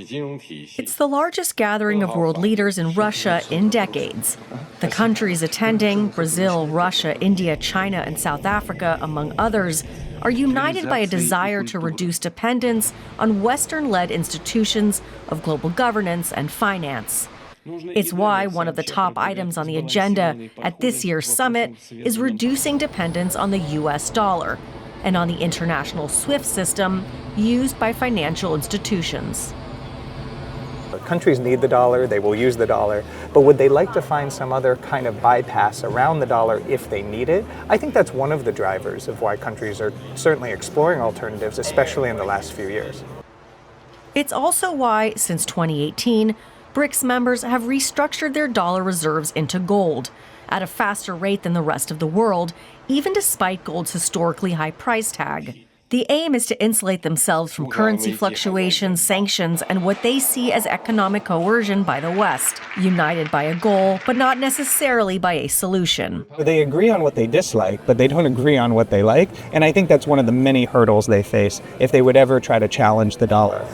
It's the largest gathering of world leaders in Russia in decades. The countries attending, Brazil, Russia, India, China, and South Africa, among others, are united by a desire to reduce dependence on Western-led institutions of global governance and finance. It's why one of the top items on the agenda at this year's summit is reducing dependence on the U.S. dollar and on the international SWIFT system used by financial institutions. Countries need the dollar, they will use the dollar, but would they like to find some other kind of bypass around the dollar if they need it? I think that's one of the drivers of why countries are certainly exploring alternatives, especially in the last few years. It's also why, since 2018, BRICS members have restructured their dollar reserves into gold at a faster rate than the rest of the world, even despite gold's historically high price tag. The aim is to insulate themselves from currency fluctuations, sanctions, and what they see as economic coercion by the West, united by a goal, but not necessarily by a solution. They agree on what they dislike, but they don't agree on what they like, and I think that's one of the many hurdles they face if they would ever try to challenge the dollar.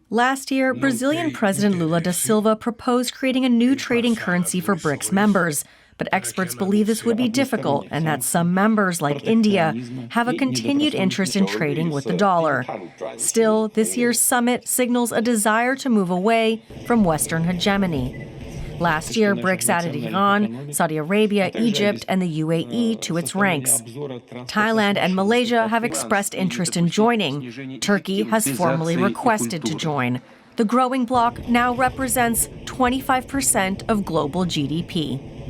Last year, Brazilian President Lula da Silva proposed creating a new trading currency for BRICS members. But experts believe this would be difficult and that some members, like India, have a continued interest in trading with the dollar. Still, this year's summit signals a desire to move away from Western hegemony. Last year, BRICS added Iran, Saudi Arabia, Egypt, and the UAE to its ranks. Thailand and Malaysia have expressed interest in joining. Turkey has formally requested to join. The growing bloc now represents 25% of global GDP.